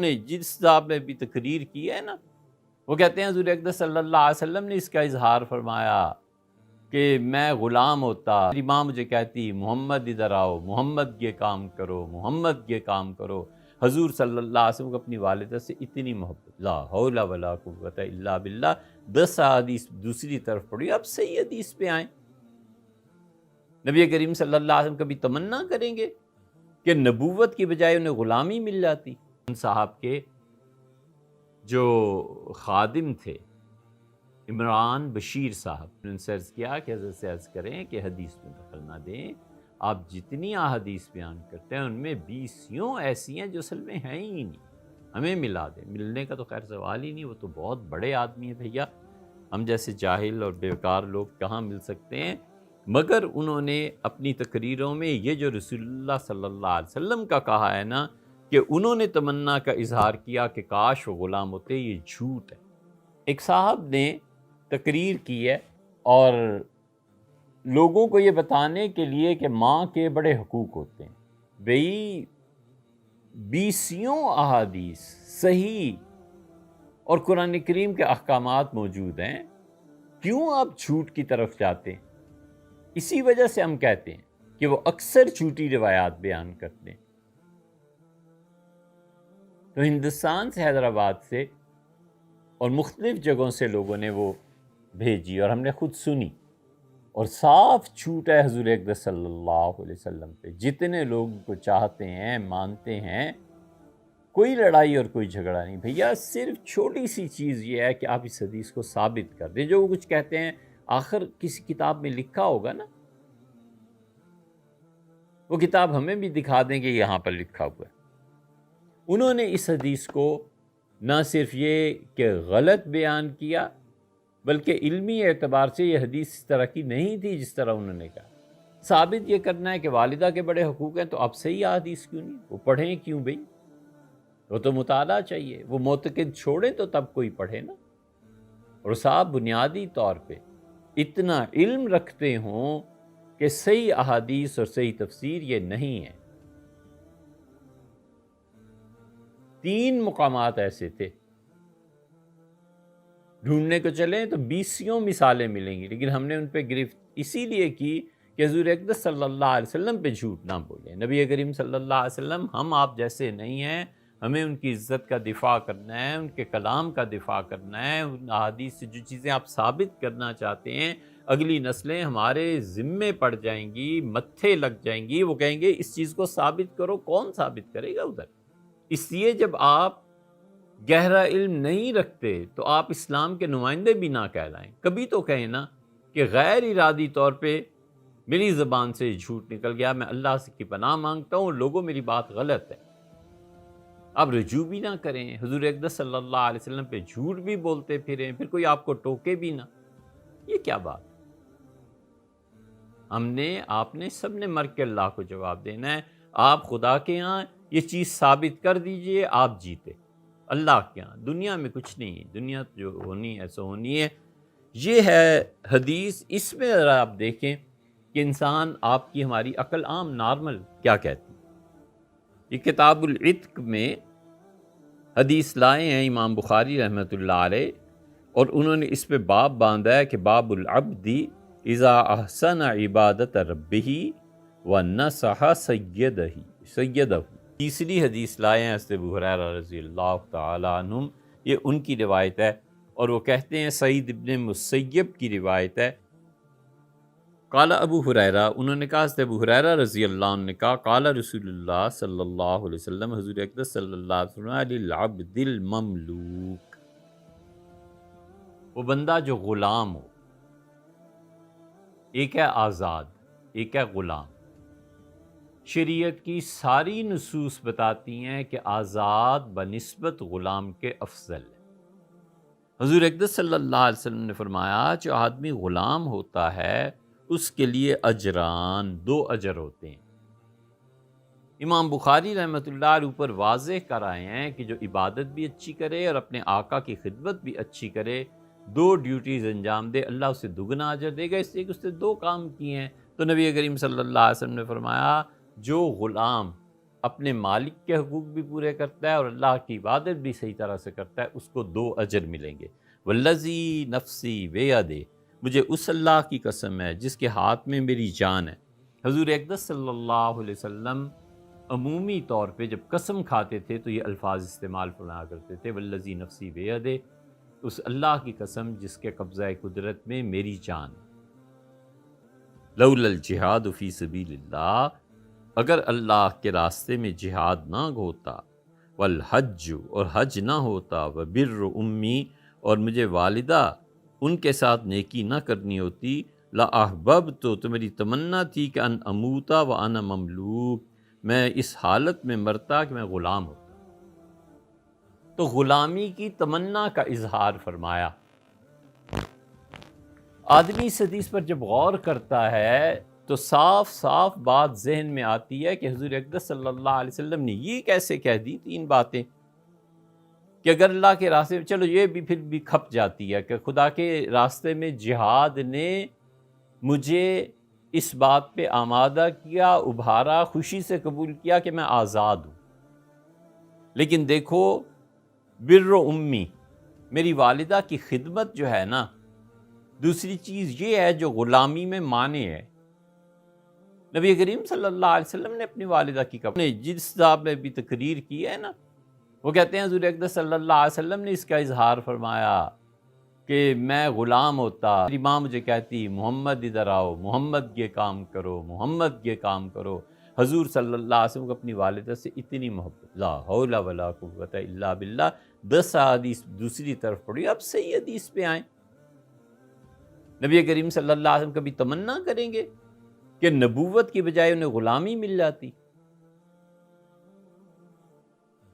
نے جس صاحب نے بھی تقریر کی ہے نا، وہ کہتے ہیں حضور اقدس صلی اللہ علیہ وسلم نے اس کا اظہار فرمایا کہ میں غلام ہوتا، میری ماں مجھے کہتی محمد ادھر آؤ، محمد یہ کام کرو، محمد یہ کام کرو۔ حضور صلی اللہ علیہ وسلم کو اپنی والدہ سے اتنی محبت، لا حول ولا قوت الا باللہ۔ 10 احادیث دوسری طرف پڑھی، اب صحیح حدیث پہ آئیں۔ نبی کریم صلی اللہ علیہ وسلم کبھی تمنا کریں گے کہ نبوت کی بجائے انہیں غلامی مل جاتی؟ ان صاحب کے جو خادم تھے عمران بشیر صاحب نے عرض کیا کہ حضرت سے عرض کریں کہ حدیث میں دخل نہ دیں، آپ جتنی احادیث بیان کرتے ہیں ان میں 20 ایسی ہیں جو اصل میں ہیں ہی نہیں، ہمیں ملا دیں۔ ملنے کا تو خیر سوال ہی نہیں، وہ تو بہت بڑے آدمی ہیں بھیا، ہم جیسے جاہل اور بیکار لوگ کہاں مل سکتے ہیں؟ مگر انہوں نے اپنی تقریروں میں یہ جو رسول اللہ صلی اللہ علیہ وسلم کا کہا ہے نا کہ انہوں نے تمنا کا اظہار کیا کہ کاش وہ غلام ہوتے، یہ جھوٹ ہے۔ ایک صاحب نے تقریر کی ہے اور لوگوں کو یہ بتانے کے لیے کہ ماں کے بڑے حقوق ہوتے ہیں، بھئی 20 احادیث صحیح اور قرآن کریم کے احکامات موجود ہیں، کیوں آپ جھوٹ کی طرف جاتے ہیں؟ اسی وجہ سے ہم کہتے ہیں کہ وہ اکثر جھوٹی روایات بیان کرتے ہیں۔ تو ہندوستان سے، حیدرآباد سے اور مختلف جگہوں سے لوگوں نے وہ بھیجی اور ہم نے خود سنی، اور صاف جھوٹ ہے حضور اقدس صلی اللہ علیہ وسلم پہ۔ جتنے لوگ کو چاہتے ہیں، مانتے ہیں، کوئی لڑائی اور کوئی جھگڑا نہیں بھیا، صرف چھوٹی سی چیز یہ ہے کہ آپ اس حدیث کو ثابت کر دیں۔ جو وہ کچھ کہتے ہیں آخر کسی کتاب میں لکھا ہوگا نا، وہ کتاب ہمیں بھی دکھا دیں کہ یہاں پر لکھا ہوا ہے۔ انہوں نے اس حدیث کو نہ صرف یہ کہ غلط بیان کیا، بلکہ علمی اعتبار سے یہ حدیث اس طرح کی نہیں تھی جس طرح انہوں نے کہا۔ ثابت یہ کرنا ہے کہ والدہ کے بڑے حقوق ہیں، تو آپ صحیح حدیث کیوں نہیں؟ وہ پڑھیں کیوں بھئی؟ وہ تو مطالعہ چاہیے، وہ معتقد چھوڑیں تو تب کوئی پڑھے نا۔ اور صاحب بنیادی طور پہ اتنا علم رکھتے ہوں کہ صحیح احادیث اور صحیح تفسیر یہ نہیں ہے۔ 3 مقامات ایسے تھے، ڈھونڈنے کو چلیں تو 20 مثالیں ملیں گی، لیکن ہم نے ان پہ گرفت اسی لیے کی کہ حضور اقدس صلی اللہ علیہ وسلم پہ جھوٹ نہ بولیں۔ نبی کریم صلی اللہ علیہ وسلم ہم آپ جیسے نہیں ہیں، ہمیں ان کی عزت کا دفاع کرنا ہے، ان کے کلام کا دفاع کرنا ہے۔ ان احادیث سے جو چیزیں آپ ثابت کرنا چاہتے ہیں، اگلی نسلیں ہمارے ذمے پڑ جائیں گی، متھے لگ جائیں گی، وہ کہیں گے اس چیز کو ثابت کرو۔ کون ثابت کرے گا ادھر؟ اس لیے جب آپ گہرا علم نہیں رکھتے تو آپ اسلام کے نمائندے بھی نہ کہلائیں۔ کبھی تو کہیں نا کہ غیر ارادی طور پہ میری زبان سے جھوٹ نکل گیا، میں اللہ سے کی پناہ مانگتا ہوں، لوگوں میری بات غلط ہے۔ آپ رجوع بھی نہ کریں، حضور اقدس صلی اللہ علیہ وسلم پہ جھوٹ بھی بولتے پھریں، پھر کوئی آپ کو ٹوکے بھی نہ، یہ کیا بات؟ آپ نے سب نے مر کے اللہ کو جواب دینا ہے۔ آپ خدا کے ہاں یہ چیز ثابت کر دیجئے، آپ جیتے۔ اللہ کے ہاں دنیا میں کچھ نہیں ہے، دنیا جو ہونی ہے سو ہونی ہے۔ یہ ہے حدیث۔ اس میں ذرا آپ دیکھیں کہ انسان، آپ کی ہماری عقل عام نارمل کیا کہتی ہے۔ یہ کتاب العتق میں حدیث لائے ہیں امام بخاری رحمۃ اللہ علیہ، اور انہوں نے اس پہ باب باندھا ہے کہ باب العبد اذا احسن عبادت ربہ ونصح سیدہ۔ تیسری حدیث لائے ہیں حضرت ابو ہریرہ رضی اللہ تعالی عنہم، یہ ان کی روایت ہے، اور وہ کہتے ہیں سعید ابن مسیب کی روایت ہے۔ قال ابو ہریرہ، انہوں نے کہا حضرت ابو ہریرہ رضی اللہ عنہ نے کہا قال رسول اللہ صلی اللہ علیہ وسلم، حضور اقدس صلی اللہ علیہ وسلم، للعبد المملوک، وہ بندہ جو غلام ہو، ایک ہے آزاد، ایک ہے غلام۔ شریعت کی ساری نصوص بتاتی ہیں کہ آزاد بنسبت غلام کے افضل ہے۔ حضور اقدس صلی اللہ علیہ وسلم نے فرمایا جو آدمی غلام ہوتا ہے اس کے لیے اجران، 2 اجر ہوتے ہیں۔ امام بخاری رحمۃ اللہ علیہ اوپر واضح کر آئے ہیں کہ جو عبادت بھی اچھی کرے اور اپنے آقا کی خدمت بھی اچھی کرے، 2 ڈیوٹیز انجام دے، اللہ اسے دگنا اجر دے گا، اس لیے کہ اس نے 2 کام کیے ہیں۔ تو نبی کریم صلی اللہ علیہ وسلم نے فرمایا جو غلام اپنے مالک کے حقوق بھی پورے کرتا ہے اور اللہ کی عبادت بھی صحیح طرح سے کرتا ہے، اس کو 2 اجر ملیں گے۔ والذی نفسی بیدہ، مجھے اس اللہ کی قسم ہے جس کے ہاتھ میں میری جان ہے۔ حضور اقدس صلی اللہ علیہ وسلم عمومی طور پہ جب قسم کھاتے تھے تو یہ الفاظ استعمال فرمایا کرتے تھے، والذی نفسی بیدہ، اس اللہ کی قسم جس کے قبضہ قدرت میں میری جان ہے۔ لولا الجہاد فی سبیل اللہ، اگر اللہ کے راستے میں جہاد نہ ہوتا، والحج، اور حج نہ ہوتا، وبر امی، اور مجھے والدہ ان کے ساتھ نیکی نہ کرنی ہوتی، لاحببت، تو میری تمنا تھی کہ ان اموتا وانا مملوک، میں اس حالت میں مرتا کہ میں غلام ہوتا۔ تو غلامی کی تمنا کا اظہار فرمایا۔ آدمی اس حدیث پر جب غور کرتا ہے تو صاف صاف بات ذہن میں آتی ہے کہ حضور اقدس صلی اللہ علیہ وسلم نے یہ کیسے کہہ دی 3 باتیں کہ اگر اللہ کے راستے میں، چلو یہ بھی پھر بھی کھپ جاتی ہے کہ خدا کے راستے میں جہاد نے مجھے اس بات پہ آمادہ کیا، ابھارا، خوشی سے قبول کیا کہ میں آزاد ہوں۔ لیکن دیکھو، بر امی، میری والدہ کی خدمت جو ہے نا، دوسری چیز یہ ہے جو غلامی میں مانے ہے۔ نبی کریم صلی اللہ علیہ وسلم نے اپنی والدہ کی جس صاحب نے بھی تقریر کی ہے نا، وہ کہتے ہیں حضور اقدس صلی اللہ علیہ وسلم نے اس کا اظہار فرمایا کہ میں غلام ہوتا، میری ماں مجھے کہتی محمد ادھر آؤ، محمد یہ کام کرو، محمد یہ کام کرو۔ حضور صلی اللہ علیہ وسلم کو اپنی والدہ سے اتنی محبت، لا حول ولا قوت الا باللہ۔ 10 حدیث دوسری طرف پڑھی، اب صحیح حدیث پہ آئیں۔ نبی کریم صلی اللہ علیہ وسلم کبھی تمنا کریں گے کہ نبوت کی بجائے انہیں غلامی مل جاتی؟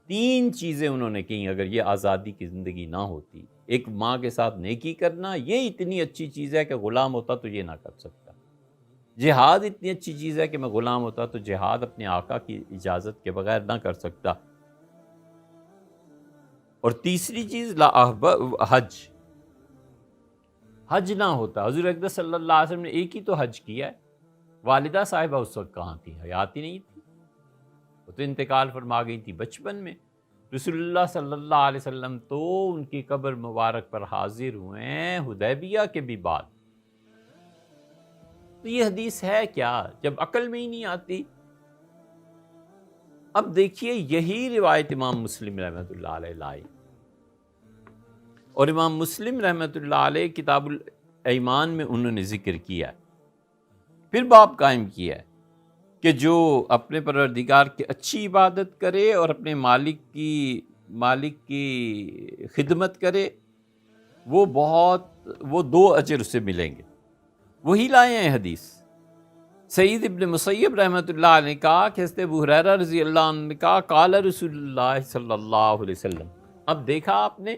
3 چیزیں انہوں نے کہیں اگر یہ آزادی کی زندگی نہ ہوتی۔ ایک، ماں کے ساتھ نیکی کرنا، یہ اتنی اچھی چیز ہے کہ غلام ہوتا تو یہ نہ کر سکتا۔ جہاد اتنی اچھی چیز ہے کہ میں غلام ہوتا تو جہاد اپنے آقا کی اجازت کے بغیر نہ کر سکتا۔ اور تیسری چیز، حج نہ ہوتا۔ حضور اقدس صلی اللہ علیہ وسلم نے ایک ہی تو حج کیا ہے۔ والدہ صاحبہ اس وقت کہاں تھی؟ حیات ہی نہیں تھی، وہ تو انتقال فرما گئی تھی بچپن میں۔ رسول اللہ صلی اللہ علیہ وسلم تو ان کی قبر مبارک پر حاضر ہوئے ہیں حدیبیہ کے بھی بعد۔ تو یہ حدیث ہے کیا جب عقل میں ہی نہیں آتی؟ اب دیکھیے، یہی روایت امام مسلم رحمۃ اللہ علیہ لائی، اور امام مسلم رحمۃ اللہ علیہ کتاب الایمان میں انہوں نے ذکر کیا، پھر باب قائم کیا ہے کہ جو اپنے پروردگار کی اچھی عبادت کرے اور اپنے مالک کی خدمت کرے، وہ 2 اجر اسے ملیں گے۔ وہی لائے ہیں حدیث۔ سعید ابن مسیب رحمۃ اللہ علیہ نے کہا کہ حضرت ابو ہریرہ رضی اللہ عنہ نے کہا قال رسول اللہ صلی اللہ علیہ وسلم۔ اب دیکھا آپ نے،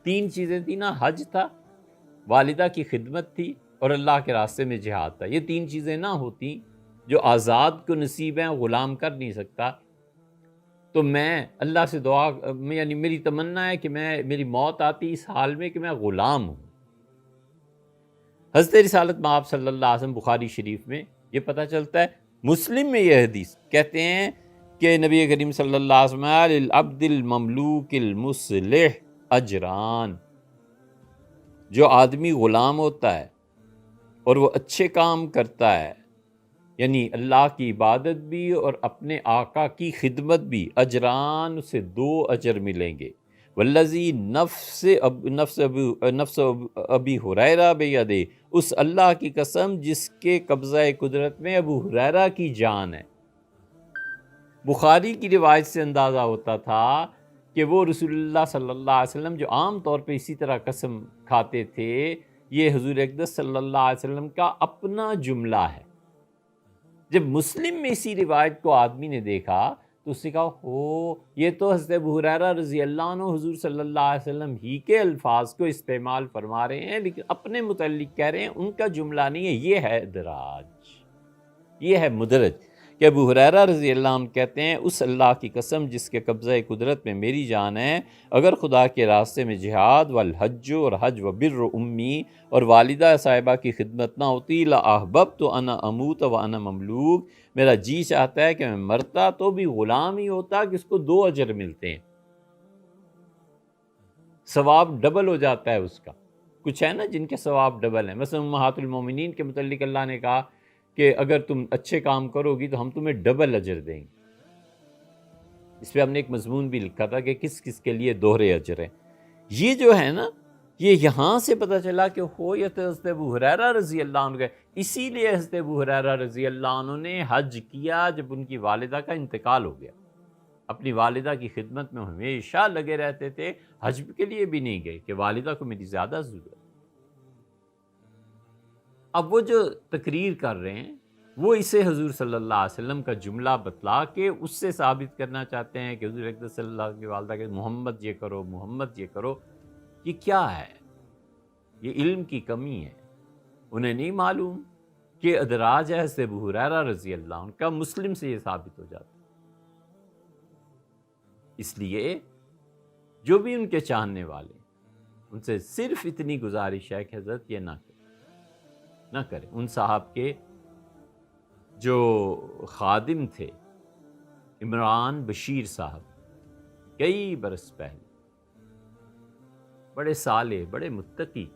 3 چیزیں تھیں نا، حج تھا، والدہ کی خدمت تھی، اور اللہ کے راستے میں جہاد تھا۔ یہ 3 چیزیں نہ ہوتی جو آزاد کو نصیب ہیں، غلام کر نہیں سکتا، تو میں اللہ سے دعا، یعنی میری تمنا ہے کہ میری موت آتی اس حال میں کہ میں غلام ہوں۔ حضرت رسالت مآب صلی اللہ علیہ وسلم بخاری شریف میں یہ پتہ چلتا ہے، مسلم میں یہ حدیث کہتے ہیں کہ نبی کریم صلی اللہ علیہ وسلم للعبد المملوک المصلح اجران، جو آدمی غلام ہوتا ہے اور وہ اچھے کام کرتا ہے، یعنی اللہ کی عبادت بھی اور اپنے آقا کی خدمت بھی، اجران، اسے 2 اجر ملیں گے۔ والذی نفس ابی ہریرہ بیدہ، اس اللہ کی قسم جس کے قبضہ قدرت میں ابو ہریرہ کی جان ہے۔ بخاری کی روایت سے اندازہ ہوتا تھا کہ وہ رسول اللہ صلی اللہ علیہ وسلم جو عام طور پہ اسی طرح قسم کھاتے تھے، یہ حضور اقدس صلی اللہ علیہ وسلم کا اپنا جملہ ہے۔ جب مسلم میں اسی روایت کو آدمی نے دیکھا تو اس نے کہا یہ تو حضرت ابو ہریرہ رضی اللہ عنہ حضور صلی اللہ علیہ وسلم ہی کے الفاظ کو استعمال فرما رہے ہیں، لیکن اپنے متعلق کہہ رہے ہیں، ان کا جملہ نہیں ہے، یہ ہے ادراج، یہ ہے مدرج، کہ ابو ہریرہ رضی اللہ عنہ کہتے ہیں اس اللہ کی قسم جس کے قبضہ قدرت میں میری جان ہے، اگر خدا کے راستے میں جہاد والحج اور حج و بر امی اور والدہ صاحبہ کی خدمت نہ ہوتی لأحببت انا اموت وانا مملوک، میرا جی چاہتا ہے کہ میں مرتا تو بھی غلام ہی ہوتا کہ اس کو 2 اجر ملتے ہیں، ثواب ڈبل ہو جاتا ہے اس کا۔ کچھ ہے نا جن کے ثواب ڈبل ہیں، مثلا امہات المومنین کے متعلق اللہ نے کہا کہ اگر تم اچھے کام کرو گی تو ہم تمہیں ڈبل اجر دیں گے۔ اس پہ ہم نے ایک مضمون بھی لکھا تھا کہ کس کس کے لیے دوہرے اجر ہیں۔ یہ جو ہے نا، یہ یہاں سے پتہ چلا کہ ہو یا تو حضرت ابو ہریرہ رضی اللہ عنہ گئے، اسی لیے حضرت ابو ہریرہ رضی اللہ عنہ نے حج کیا جب ان کی والدہ کا انتقال ہو گیا۔ اپنی والدہ کی خدمت میں ہمیشہ لگے رہتے تھے، حج کے لیے بھی نہیں گئے کہ والدہ کو میری زیادہ ضرورت۔ اب وہ جو تقریر کر رہے ہیں وہ اسے حضور صلی اللہ علیہ وسلم کا جملہ بتلا کے اس سے ثابت کرنا چاہتے ہیں کہ حضور اقدس صلی اللہ علیہ وسلم کی والدہ کہ محمد یہ کرو، محمد یہ کرو۔ یہ کیا ہے؟ یہ علم کی کمی ہے۔ انہیں نہیں معلوم کہ ادراج ہے حضرت ابو ہریرہ رضی اللہ عنہ کا، مسلم سے یہ ثابت ہو جاتا ہے۔ اس لیے جو بھی ان کے چاہنے والے ان سے صرف اتنی گزارش ہے کہ حضرت یہ نہ کریں۔ ان صاحب کے جو خادم تھے عمران بشیر صاحب، کئی برس پہلے، بڑے صالح، بڑے متقی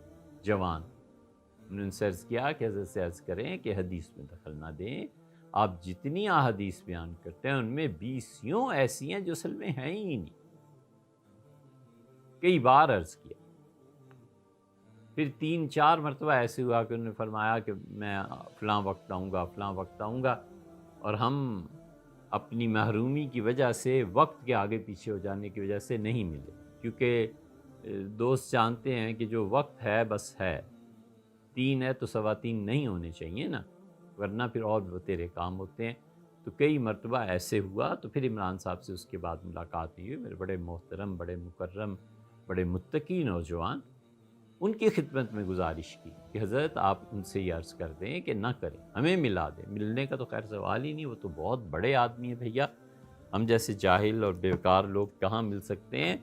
جوان، انہوں نے ان سے عرض کیا کہ حضرت سے عرض کریں کہ حدیث میں دخل نہ دیں، آپ جتنی احادیث بیان کرتے ہیں ان میں 20 ایسی ہیں جو اصل میں ہیں ہی نہیں۔ کئی بار عرض کیا، پھر 3-4 مرتبہ ایسے ہوا کہ انہوں نے فرمایا کہ میں فلاں وقت آؤں گا، فلاں وقت آؤں گا، اور ہم اپنی محرومی کی وجہ سے، وقت کے آگے پیچھے ہو جانے کی وجہ سے نہیں ملے، کیونکہ دوست جانتے ہیں کہ جو وقت ہے بس ہے، 3 ہے تو 3.25 نہیں ہونے چاہیے نا، ورنہ پھر اور تیرے کام ہوتے ہیں۔ تو کئی مرتبہ ایسے ہوا، تو پھر عمران صاحب سے اس کے بعد ملاقات نہیں ہوئی۔ میرے بڑے محترم، بڑے مکرم، بڑے متقی نوجوان، ان کی خدمت میں گزارش کی کہ حضرت آپ ان سے یہ عرض کر دیں کہ نہ کریں، ہمیں ملا دیں۔ ملنے کا تو خیر سوال ہی نہیں، وہ تو بہت بڑے آدمی ہیں بھیا، ہم جیسے جاہل اور بیکار لوگ کہاں مل سکتے ہیں؟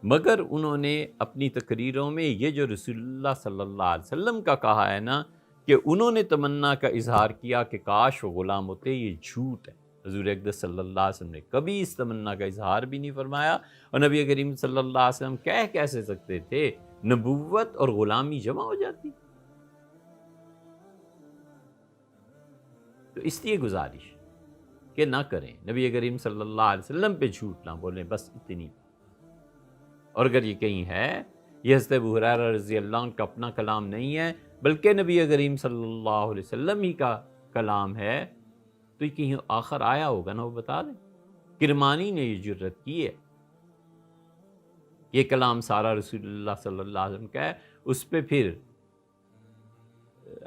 مگر انہوں نے اپنی تقریروں میں یہ جو رسول اللہ صلی اللہ علیہ وسلم کا کہا ہے نا کہ انہوں نے تمنا کا اظہار کیا کہ کاش وہ غلام ہوتے، یہ جھوٹ ہے۔ حضور اقدس صلی اللہ علیہ وسلم نے کبھی اس تمنا کا اظہار بھی نہیں فرمایا، اور نبی کریم صلی اللہ علیہ وسلم کہہ کیسے سکتے تھے؟ نبوت اور غلامی جمع ہو جاتی۔ تو اس لیے گزارش کہ نہ کریں، نبی کریم صلی اللہ علیہ وسلم پہ جھوٹ نہ بولیں، بس اتنی۔ اور اگر یہ کہیں ہے، یہ حضرت ابو ہریرہ رضی اللہ عنہ کا اپنا کلام نہیں ہے بلکہ نبی کریم صلی اللہ علیہ وسلم ہی کا کلام ہے، تو یہ کہیں آخر آیا ہوگا نا، وہ بتا دیں۔ کرمانی نے یہ جرت کی ہے، یہ کلام سارا رسول اللہ صلی اللہ علیہ وسلم کا ہے۔ اس پہ پھر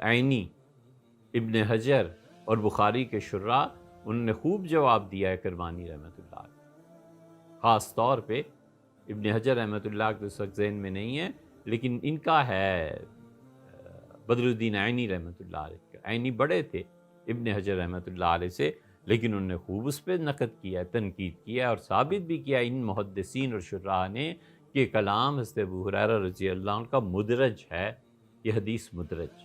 عینی، ابن حجر اور بخاری کے شراح انہوں نے خوب جواب دیا ہے کرمانی رحمۃ اللہ علیہ، خاص طور پہ ابن حجر رحمۃ اللہ کے اس وقت ذہن میں نہیں ہے، لیکن ان کا ہے بدر الدین عینی رحمۃ اللہ علیہ۔ عینی بڑے تھے ابن حجر رحمۃ اللہ علیہ سے، لیکن انہوں نے خوب اس پہ نقد کیا ہے، تنقید کیا ہے، اور ثابت بھی کیا ان محدثین اور شراح نے کہ کلام حضرت ابو ہریرہ رضی اللہ عنہ کا مدرج ہے، یہ حدیث مدرج۔